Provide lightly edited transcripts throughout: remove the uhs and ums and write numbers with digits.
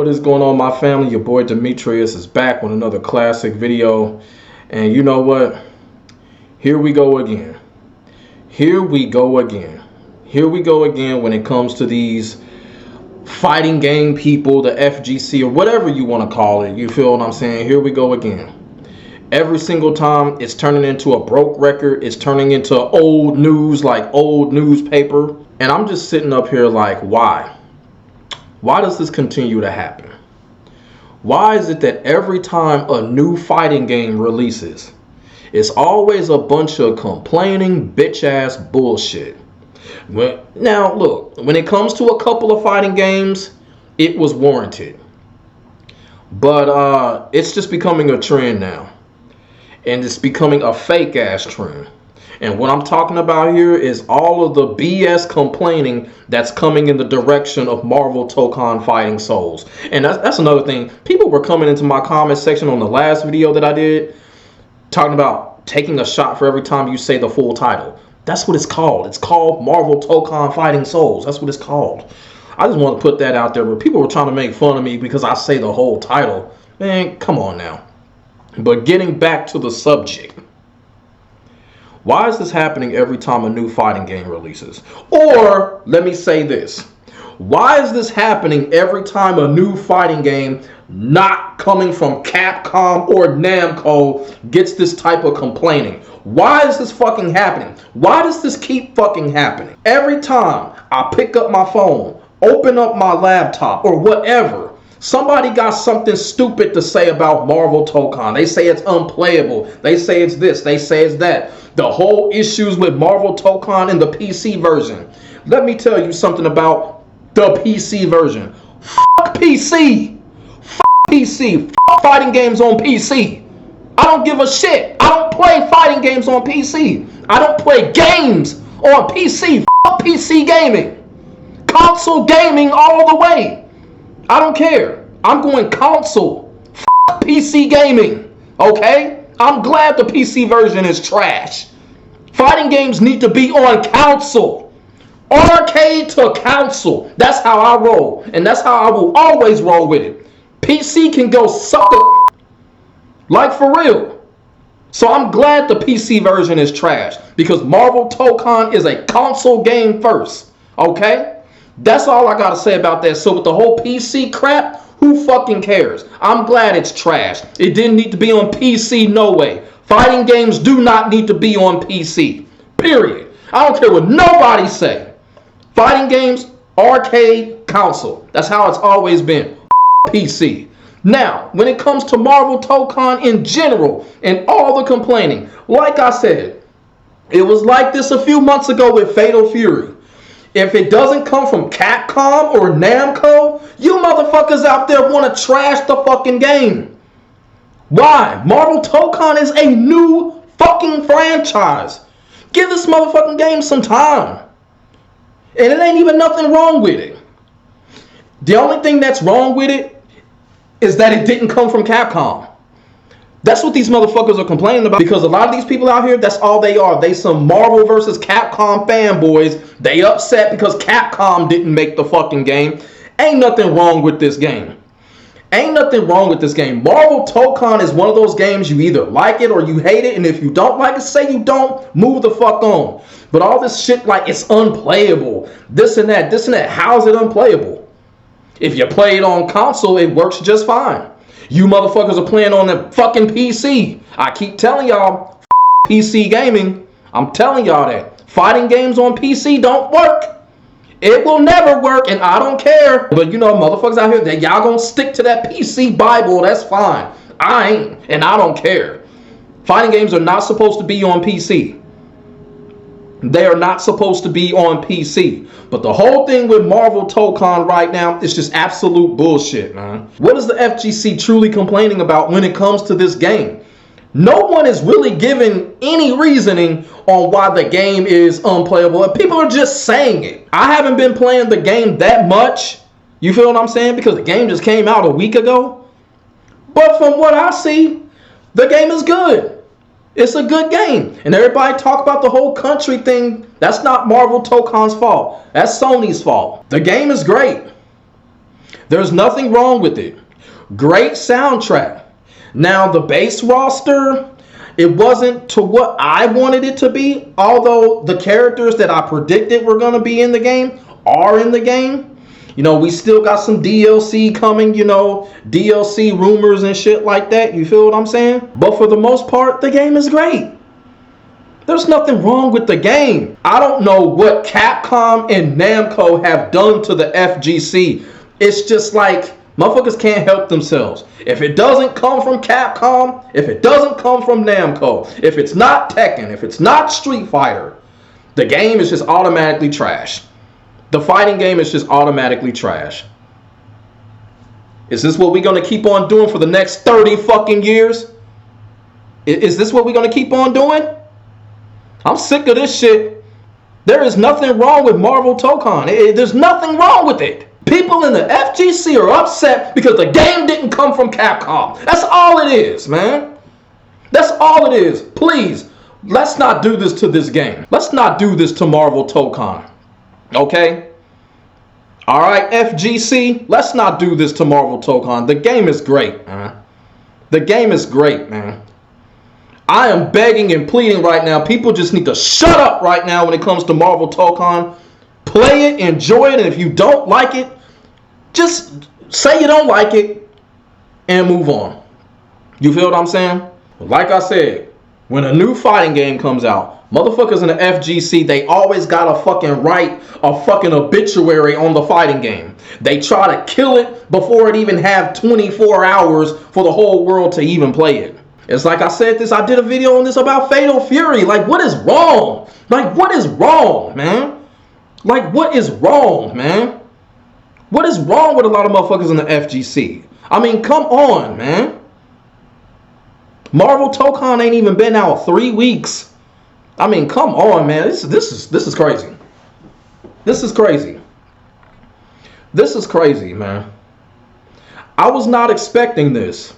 What is going on, my family? Your boy Demetrius is back with another classic video. And you know what? Here we go again. Here we go again. Here we go again when it comes to these fighting game people, the FGC or whatever you want to call it. You feel what I'm saying? Here we go again. Every single time it's turning into a broke record. It's turning into old news, like old newspaper. And I'm just sitting up here like, why? Why does this continue to happen? Why is it that every time a new fighting game releases, it's always a bunch of complaining bitch-ass bullshit? Now, look, when it comes to a couple of fighting games, it was warranted. But it's just becoming a trend now. And it's becoming a fake-ass trend. And what I'm talking about here is all of the BS complaining that's coming in the direction of Marvel Tokon Fighting Souls. And that's another thing. People were coming into my comment section on the last video that I did, talking about taking a shot for every time you say the full title. That's what it's called. It's called Marvel Tokon Fighting Souls. That's what it's called. I just want to put that out there, but people were trying to make fun of me because I say the whole title. Man, come on now. But getting back to the subject. Why is this happening every time a new fighting game releases? Or, let me say this. Why is this happening every time a new fighting game not coming from Capcom or Namco gets this type of complaining? Why is this fucking happening? Why does this keep fucking happening? Every time I pick up my phone, open up my laptop or whatever, somebody got something stupid to say about Marvel Tokon. They say it's unplayable. They say it's this. They say it's that. The whole issues with Marvel Tokon in the PC version. Let me tell you something about the PC version. Fuck PC. Fuck PC. Fuck fighting games on PC. I don't give a shit. I don't play fighting games on PC. I don't play games on PC. Fuck PC gaming. Console gaming all the way. I don't care. I'm going console. Fuck PC gaming. Okay? I'm glad the PC version is trash. Fighting games need to be on console. Arcade to console. That's how I roll. And that's how I will always roll with it. PC can go suck it. Like for real. So I'm glad the PC version is trash. Because Marvel Tokon is a console game first. Okay? That's all I gotta say about that. So with the whole PC crap, who fucking cares? I'm glad it's trash. It didn't need to be on PC, no way. Fighting games do not need to be on PC. Period. I don't care what nobody say. Fighting games, arcade, console. That's how it's always been. PC. Now, when it comes to Marvel Tokon in general and all the complaining, like I said, it was like this a few months ago with Fatal Fury. If it doesn't come from Capcom or Namco, you motherfuckers out there want to trash the fucking game. Why? Marvel Tokon is a new fucking franchise. Give this motherfucking game some time. And it ain't even nothing wrong with it. The only thing that's wrong with it is that it didn't come from Capcom. That's what these motherfuckers are complaining about, because a lot of these people out here, that's all they are. They some Marvel versus Capcom fanboys. They upset because Capcom didn't make the fucking game. Ain't nothing wrong with this game. Ain't nothing wrong with this game. Marvel Tokon is one of those games you either like it or you hate it. And if you don't like it, say you don't, move the fuck on. But all this shit like it's unplayable. This and that, this and that. How's it unplayable? If you play it on console, it works just fine. You motherfuckers are playing on the fucking PC. I keep telling y'all, PC gaming. I'm telling y'all that. Fighting games on PC don't work. It will never work, and I don't care. But you know, motherfuckers out here, that y'all gonna stick to that PC Bible, that's fine. I ain't, and I don't care. Fighting games are not supposed to be on PC. They are not supposed to be on PC. But the whole thing with Marvel Tokon right now is just absolute bullshit, man. What is the FGC truly complaining about when it comes to this game? No one is really giving any reasoning on why the game is unplayable. And people are just saying it. I haven't been playing the game that much. You feel what I'm saying? Because the game just came out a week ago. But from what I see, the game is good. It's a good game. And everybody talk about the whole country thing. That's not Marvel Tokon's fault. That's Sony's fault. The game is great. There's nothing wrong with it. Great soundtrack. Now, the base roster, it wasn't to what I wanted it to be, although the characters that I predicted were going to be in the game are in the game. You know, we still got some DLC coming, you know, DLC rumors and shit like that. You feel what I'm saying? But for the most part, the game is great. There's nothing wrong with the game. I don't know what Capcom and Namco have done to the FGC. It's just like motherfuckers can't help themselves. If it doesn't come from Capcom, if it doesn't come from Namco, if it's not Tekken, if it's not Street Fighter, the game is just automatically trash. The fighting game is just automatically trash. Is this what we're going to keep on doing for the next 30 fucking years? Is this what we're going to keep on doing? I'm sick of this shit. There is nothing wrong with Marvel Tokon. There's nothing wrong with it. People in the FGC are upset because the game didn't come from Capcom. That's all it is, man. That's all it is. Please, let's not do this to this game. Let's not do this to Marvel Tokon. Okay? Alright, FGC, let's not do this to Marvel Tokon. The game is great, man. The game is great, man. I am begging and pleading right now. People just need to shut up right now when it comes to Marvel Tokon. Play it, enjoy it, and if you don't like it, just say you don't like it and move on. You feel what I'm saying? Like I said, when a new fighting game comes out, motherfuckers in the FGC, they always gotta fucking write a fucking obituary on the fighting game. They try to kill it before it even have 24 hours for the whole world to even play it. It's like I said this, I did a video on this about Fatal Fury. Like, what is wrong? Like, what is wrong, man? Like, what is wrong, man? What is wrong with a lot of motherfuckers in the FGC? I mean, come on, man. Marvel Tokon ain't even been out 3 weeks. I mean, come on, man. This is crazy. This is crazy. This is crazy, man. I was not expecting this.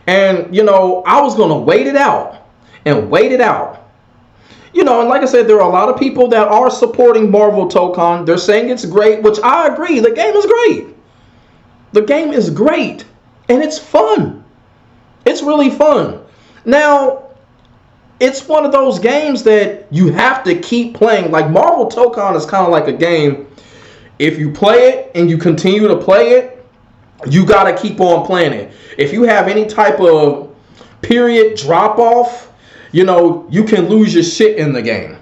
And, you know, I was going to wait it out and wait it out. You know, and like I said, there are a lot of people that are supporting Marvel Tokon. They're saying it's great, which I agree. The game is great. The game is great. And it's fun. It's really fun. Now, it's one of those games that you have to keep playing. Like, Marvel Tokon is kind of like a game. If you play it and you continue to play it, you got to keep on playing it. If you have any type of period drop off, you know, you can lose your shit in the game.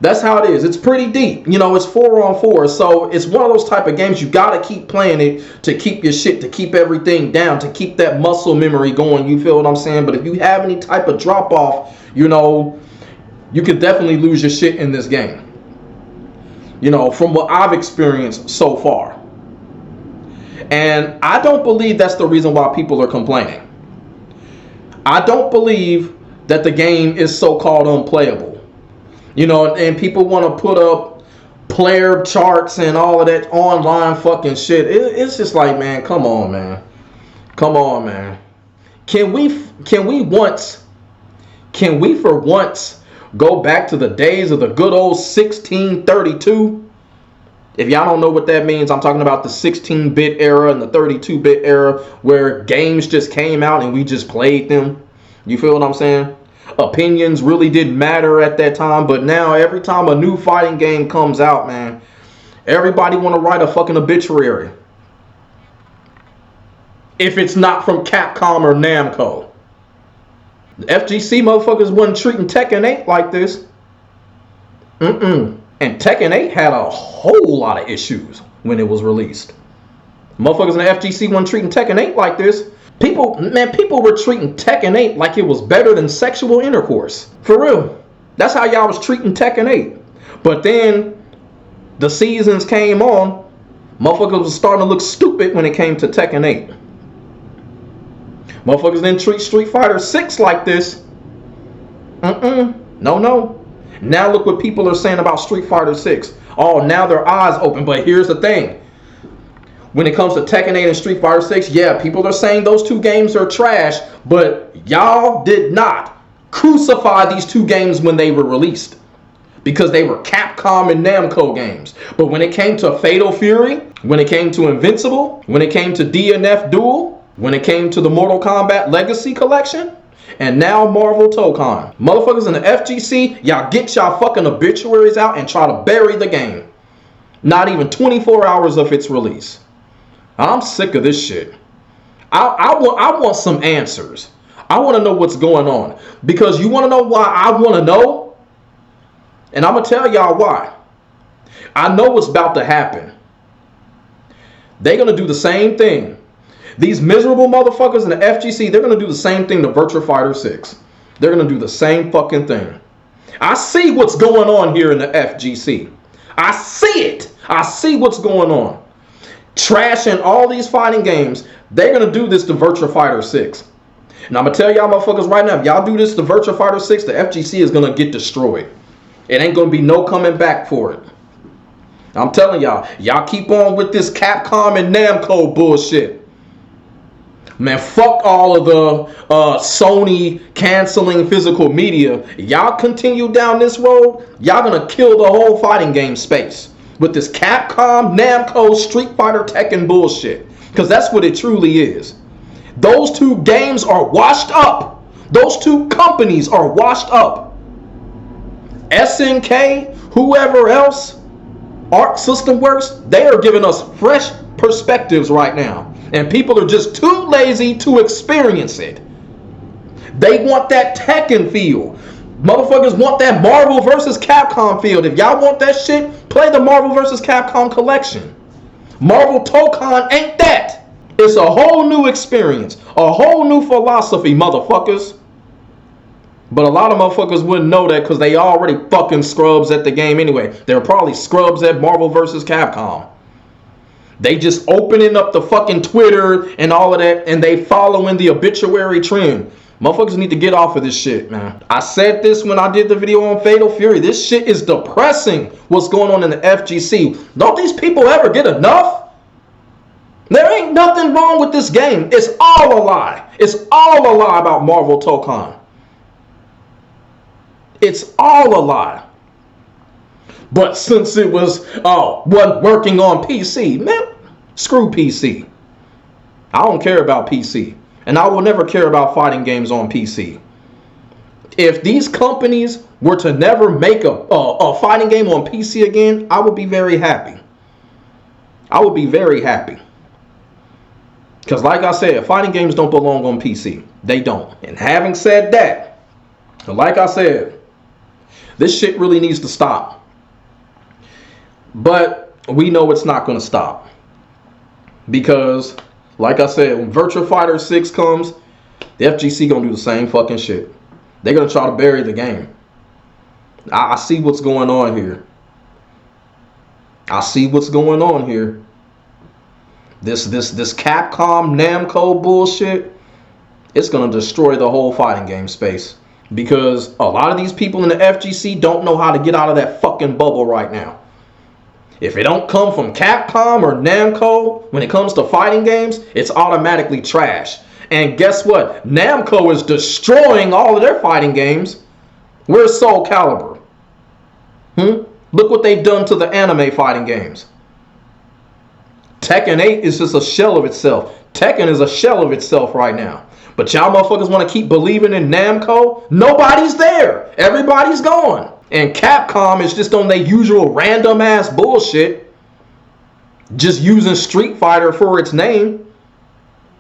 That's how it is. It's pretty deep. You know, it's 4-on-4. So it's one of those type of games you got to keep playing it to keep your shit, to keep everything down, to keep that muscle memory going. You feel what I'm saying? But if you have any type of drop off, you know, you could definitely lose your shit in this game. You know, from what I've experienced so far. And I don't believe that's the reason why people are complaining. I don't believe that the game is so-called unplayable. You know, and people want to put up player charts and all of that online fucking shit. It's just like, man, come on, man. Come on, man. Can we for once go back to the days of the good old 1632? If y'all don't know what that means, I'm talking about the 16-bit era and the 32-bit era where games just came out and we just played them. You feel what I'm saying? Opinions really didn't matter at that time, but now every time a new fighting game comes out, man, everybody want to write a fucking obituary. If it's not from Capcom or Namco. The FGC motherfuckers wasn't treating Tekken 8 like this. And Tekken 8 had a whole lot of issues when it was released. Motherfuckers in the FGC weren't treating Tekken 8 like this. People were treating Tekken 8 like it was better than sexual intercourse. For real. That's how y'all was treating Tekken 8. But then the seasons came on. Motherfuckers was starting to look stupid when it came to Tekken 8. Motherfuckers didn't treat Street Fighter 6 like this. No. Now look what people are saying about Street Fighter 6. Oh, now their eyes open. But here's the thing. When it comes to Tekken 8 and Street Fighter 6, yeah, people are saying those two games are trash. But y'all did not crucify these two games when they were released. because they were Capcom and Namco games. But when it came to Fatal Fury, when it came to Invincible, when it came to DNF Duel, when it came to the Mortal Kombat Legacy Collection, and now Marvel Tokon, motherfuckers in the FGC, y'all get y'all fucking obituaries out and try to bury the game. Not even 24 hours of its release. I'm sick of this shit. I want some answers. I want to know what's going on. Because you want to know why I want to know? And I'm going to tell y'all why. I know what's about to happen. They're going to do the same thing. These miserable motherfuckers in the FGC, they're going to do the same thing to Virtua Fighter 6. They're going to do the same fucking thing. I see what's going on here in the FGC. I see it. I see what's going on. Trashing all these fighting games. They're going to do this to Virtua Fighter 6. And I'm going to tell y'all motherfuckers right now, if y'all do this to Virtua Fighter 6, the FGC is going to get destroyed. It ain't going to be no coming back for it. I'm telling y'all, y'all keep on with this Capcom and Namco bullshit. Man, fuck all of the Sony canceling physical media. Y'all continue down this road, y'all going to kill the whole fighting game space with this Capcom, Namco, Street Fighter, Tekken bullshit. Because that's what it truly is. Those two games are washed up. Those two companies are washed up. SNK, whoever else, Arc System Works, they are giving us fresh perspectives right now. And people are just too lazy to experience it. They want that Tekken feel. Motherfuckers want that Marvel vs. Capcom feel. If y'all want that shit, play the Marvel vs. Capcom collection. Marvel Tokon ain't that. It's a whole new experience. A whole new philosophy, motherfuckers. But a lot of motherfuckers wouldn't know that because they already fucking scrubs at the game anyway. They're probably scrubs at Marvel vs. Capcom. They just opening up the fucking Twitter and all of that, and they following the obituary trend. Motherfuckers need to get off of this shit, man. I said this when I did the video on Fatal Fury. This shit is depressing, what's going on in the FGC. Don't these people ever get enough? There ain't nothing wrong with this game. It's all a lie. It's all a lie about Marvel Tokon. It's all a lie. But since it was wasn't working on PC, man, screw PC. I don't care about PC. And I will never care about fighting games on PC. If these companies were to never make a fighting game on PC again, I would be very happy. I would be very happy. Because like I said, fighting games don't belong on PC. They don't. And having said that, like I said, this shit really needs to stop. But we know it's not going to stop. Because, like I said, when Virtua Fighter 6 comes, the FGC going to do the same fucking shit. They're going to try to bury the game. I see what's going on here. I see what's going on here. This Capcom Namco bullshit, it's going to destroy the whole fighting game space. Because a lot of these people in the FGC don't know how to get out of that fucking bubble right now. If it don't come from Capcom or Namco, when it comes to fighting games, it's automatically trash. And guess what? Namco is destroying all of their fighting games. Where's Soul Calibur? Look what they've done to the anime fighting games. Tekken 8 is just a shell of itself. Tekken is a shell of itself right now. But y'all motherfuckers want to keep believing in Namco? Nobody's there. Everybody's gone. And Capcom is just on their usual random ass bullshit. Just using Street Fighter for its name.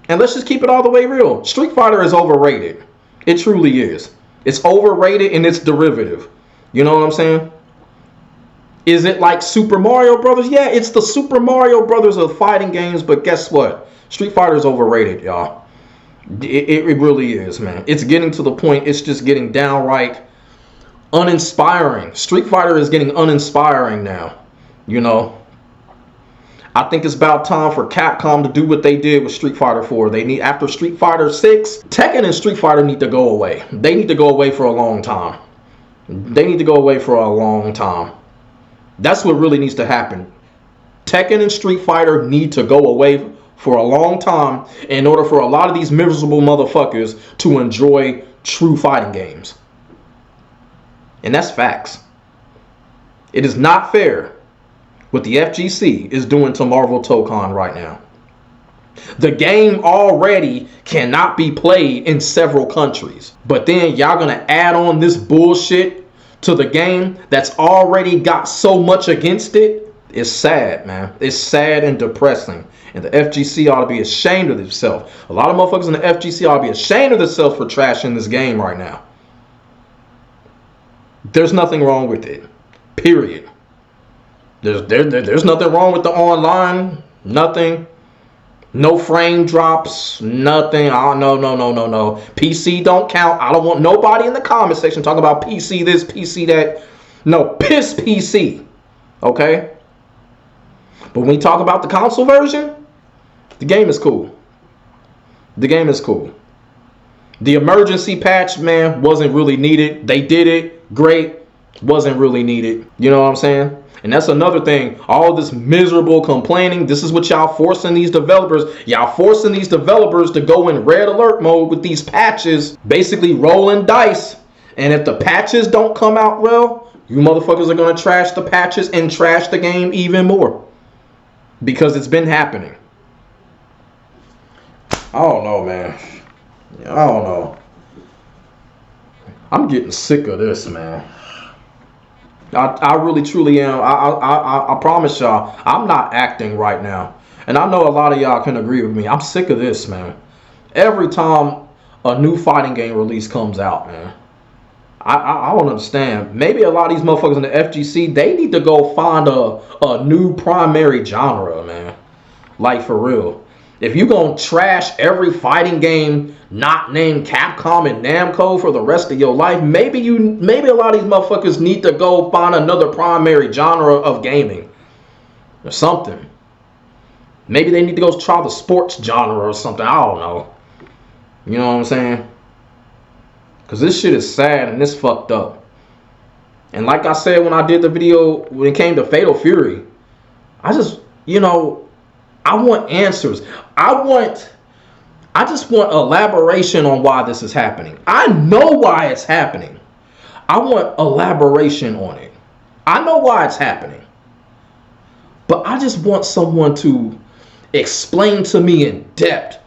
And let's just keep it all the way real. Street Fighter is overrated. It truly is. It's overrated and it's derivative. You know what I'm saying? Is it like Super Mario Brothers? Yeah, it's the Super Mario Brothers of fighting games. But guess what? Street Fighter is overrated, y'all. It really is, man. It's getting to the point, it's just getting downright uninspiring. Street Fighter is getting uninspiring now. You know, I think it's about time for Capcom to do what they did with Street Fighter 4. They need, after Street Fighter 6, Tekken and Street Fighter need to go away. They need to go away for a long time. They need to go away for a long time. That's what really needs to happen. Tekken and Street Fighter need to go away for a long time in order for a lot of these miserable motherfuckers to enjoy true fighting games. And that's facts. It is not fair what the FGC is doing to Marvel Tokon right now. The game already cannot be played in several countries. But then y'all gonna add on this bullshit to the game that's already got so much against it? It's sad, man. It's sad and depressing. And the FGC ought to be ashamed of themselves. A lot of motherfuckers in the FGC ought to be ashamed of themselves for trashing this game right now. There's nothing wrong with it. Period. There's nothing wrong with the online. Nothing. No frame drops. Nothing. Oh, no. PC don't count. I don't want nobody in the comment section talking about PC this, PC that. No, piss PC. Okay? But when you talk about the console version, the game is cool. The game is cool. The emergency patch, man, wasn't really needed. They did it. Great. Wasn't really needed. You know what I'm saying? And that's another thing. All this miserable complaining. This is what y'all forcing these developers. Y'all forcing these developers to go in red alert mode with these patches. Basically rolling dice. And if the patches don't come out well, you motherfuckers are going to trash the patches and trash the game even more. Because it's been happening. I don't know, man. I don't know. I'm getting sick of this, man. I really truly am. I promise y'all, I'm not acting right now. And I know a lot of y'all can agree with me. I'm sick of this, man. Every time a new fighting game release comes out, man, I don't understand. Maybe a lot of these motherfuckers in the FGC, they need to go find a new primary genre, man. Like, for real. If you gonna trash every fighting game not named Capcom and Namco for the rest of your life, maybe a lot of these motherfuckers need to go find another primary genre of gaming or something. Maybe they need to go try the sports genre or something. I don't know. You know what I'm saying? Because this shit is sad and it's fucked up. And like I said when I did the video when it came to Fatal Fury, I just, I want answers. I just want elaboration on why this is happening. I know why it's happening. I want elaboration on it. I know why it's happening. But I just want someone to explain to me in depth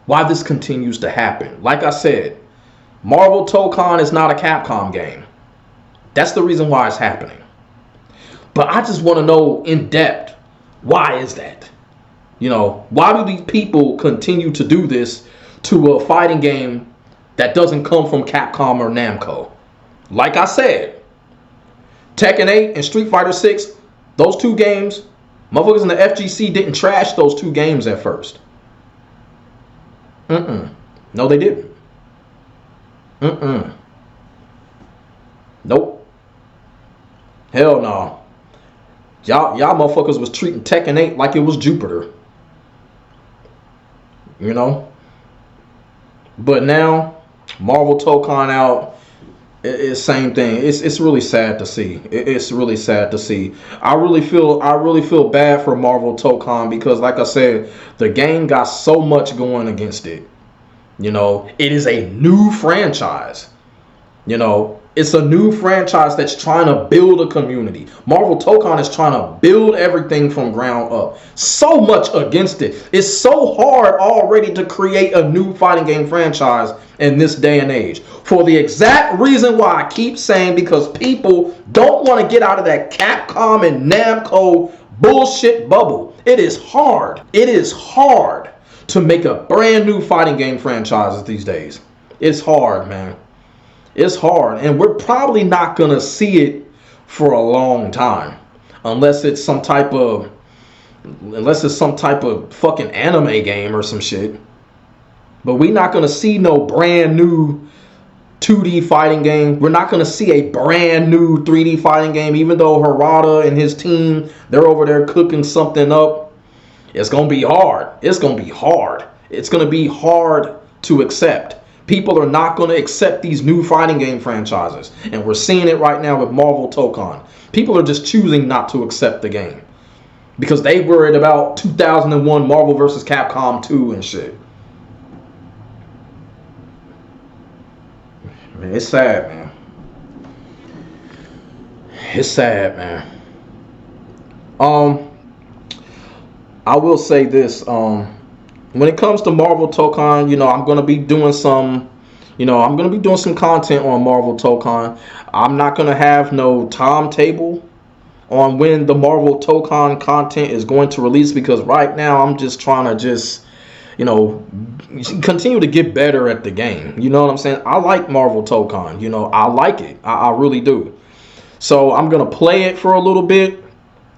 why this continues to happen. Like I said, Marvel Tokon is not a Capcom game. That's the reason why it's happening. But I just want to know in depth, why is that? Why do these people continue to do this to a fighting game that doesn't come from Capcom or Namco? Like I said, Tekken 8 and Street Fighter 6, those two games, motherfuckers in the FGC didn't trash those two games at first. No, they didn't. Nope. Hell no. Y'all motherfuckers was treating Tekken 8 like it was Jupiter. But now Marvel Tokon out, it's same thing. It's really sad to see. It's really sad to see. I really feel bad for Marvel Tokon because, like I said, the game got so much going against it. It is a new franchise. It's a new franchise that's trying to build a community. Marvel Tokon is trying to build everything from ground up. So much against it. It's so hard already to create a new fighting game franchise in this day and age. For the exact reason why I keep saying, because people don't want to get out of that Capcom and Namco bullshit bubble. It is hard. It is hard to make a brand new fighting game franchise these days. It's hard, man. It's hard, and we're probably not gonna see it for a long time, unless it's some type of fucking anime game or some shit. But we're not gonna see no brand new 2D fighting game. We're not gonna see a brand new 3D fighting game, even though Harada and his team, they're over there cooking something up. It's gonna be hard. It's gonna be hard. It's gonna be hard to accept. People are not going to accept these new fighting game franchises. And we're seeing it right now with Marvel Tokon. People are just choosing not to accept the game. Because they worried about 2001 Marvel vs. Capcom 2 and shit. Man, it's sad, man. It's sad, man. I will say this. When it comes to Marvel Tokon, I'm gonna be doing some, I'm gonna be doing some content on Marvel Tokon. I'm not gonna have no timetable on when the Marvel Tokon content is going to release, because right now I'm just trying to continue to get better at the game. You know what I'm saying? I like Marvel Tokon. I like it. I really do. So I'm gonna play it for a little bit,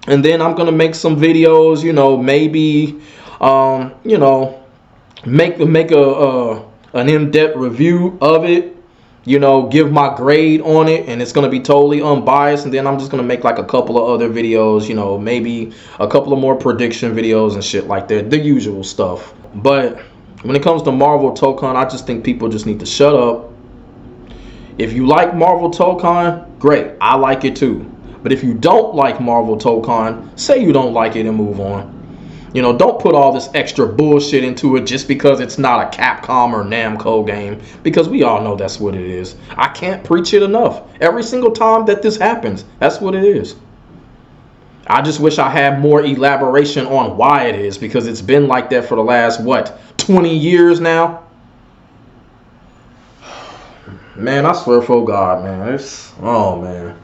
and then I'm gonna make some videos. Maybe make an in-depth review of it. Give my grade on it, and it's gonna be totally unbiased. And then I'm just gonna make like a couple of other videos. Maybe a couple of more prediction videos and shit like that, the usual stuff. But when it comes to Marvel Tokon, I just think people just need to shut up. If you like Marvel Tokon, great. I like it too. But if you don't like Marvel Tokon, say you don't like it and move on. Don't put all this extra bullshit into it just because it's not a Capcom or Namco game, because we all know that's what it is. I can't preach it enough. Every single time that this happens, that's what it is. I just wish I had more elaboration on why it is, because it's been like that for the last, 20 years now? Man, I swear for God, man. Oh, man.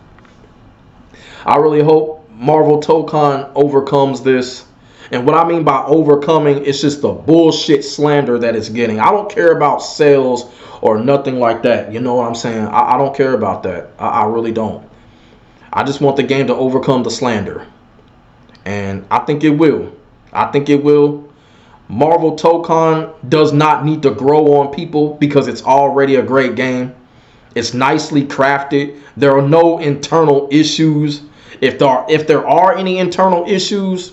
I really hope Marvel Tokon overcomes this. And what I mean by overcoming, it's just the bullshit slander that it's getting. I don't care about sales or nothing like that. You know what I'm saying? I don't care about that. I really don't. I just want the game to overcome the slander. And I think it will. I think it will. Marvel Tokon does not need to grow on people, because it's already a great game. It's nicely crafted. There are no internal issues. If there are any internal issues,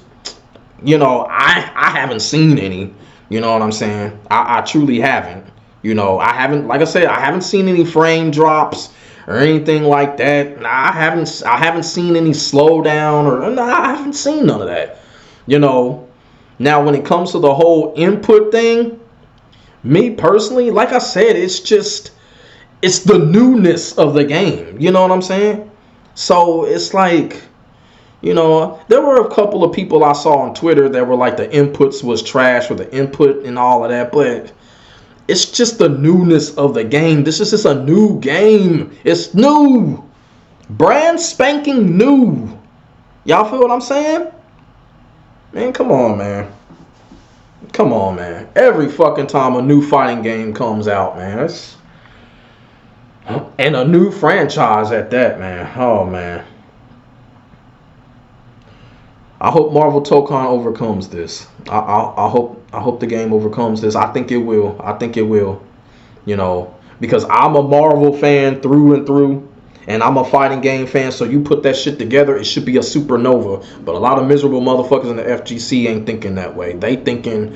I haven't seen any. You know what I'm saying? I truly haven't. I haven't, like I said, I haven't seen any frame drops or anything like that. I haven't seen any slowdown, or I haven't seen none of that. Now when it comes to the whole input thing, me personally, like I said, it's the newness of the game. You know what I'm saying? So it's like, there were a couple of people I saw on Twitter that were like the inputs was trash, or the input and all of that, but it's just the newness of the game. This is just a new game. It's new. Brand spanking new. Y'all feel what I'm saying? Man, come on, man. Come on, man. Every fucking time a new fighting game comes out, man. And a new franchise at that, man. Oh, man. I hope Marvel Tokon overcomes this. I hope the game overcomes this. I think it will. I think it will. Because I'm a Marvel fan through and through, and I'm a fighting game fan. So you put that shit together, it should be a supernova. But a lot of miserable motherfuckers in the FGC ain't thinking that way. They thinking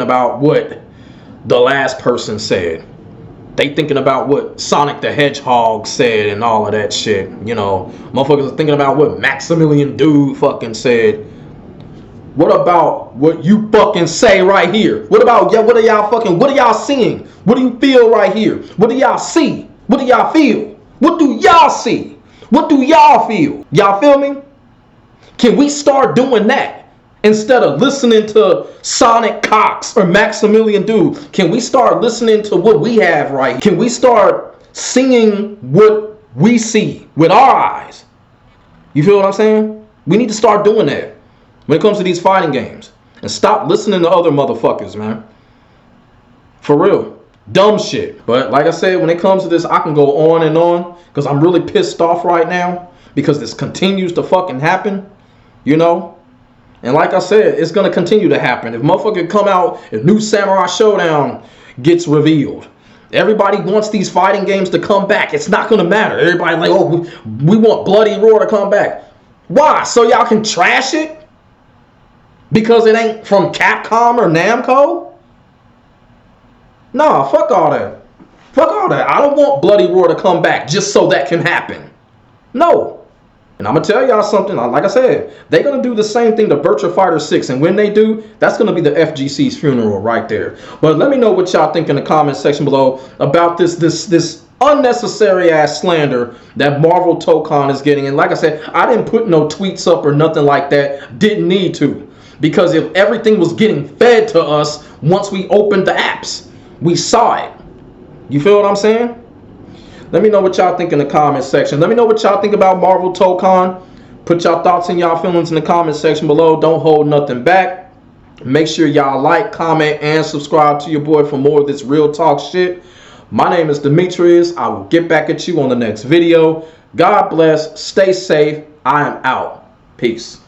about what the last person said. They thinking about what Sonic the Hedgehog said and all of that shit. Motherfuckers are thinking about what Maximilian Dude fucking said. What about what you fucking say right here? What are y'all seeing? What do you feel right here? What do y'all see? What do y'all feel? What do y'all see? What do y'all feel? Y'all feel me? Can we start doing that? Instead of listening to Sonic Cox or Maximilian Dude, can we start listening to what we have right? Can we start seeing what we see with our eyes? You feel what I'm saying? We need to start doing that when it comes to these fighting games. And stop listening to other motherfuckers, man. For real. Dumb shit. But like I said, when it comes to this, I can go on and on, because I'm really pissed off right now, because this continues to fucking happen. And like I said, it's going to continue to happen. If motherfucker come out, if New Samurai Showdown gets revealed, everybody wants these fighting games to come back. It's not going to matter. Everybody like, oh, we want Bloody Roar to come back. Why? So y'all can trash it? Because it ain't from Capcom or Namco? Nah, fuck all that. Fuck all that. I don't want Bloody Roar to come back just so that can happen. No. And I'm going to tell y'all something. Like I said, they're going to do the same thing to Virtua Fighter 6. And when they do, that's going to be the FGC's funeral right there. But let me know what y'all think in the comment section below about this unnecessary ass slander that Marvel Tokon is getting. And like I said, I didn't put no tweets up or nothing like that. Didn't need to. Because if everything was getting fed to us once we opened the apps, we saw it. You feel what I'm saying? Let me know what y'all think in the comment section. Let me know what y'all think about Marvel Tokon. Put y'all thoughts and y'all feelings in the comment section below. Don't hold nothing back. Make sure y'all like, comment, and subscribe to your boy for more of this real talk shit. My name is Demetrius. I will get back at you on the next video. God bless. Stay safe. I am out. Peace.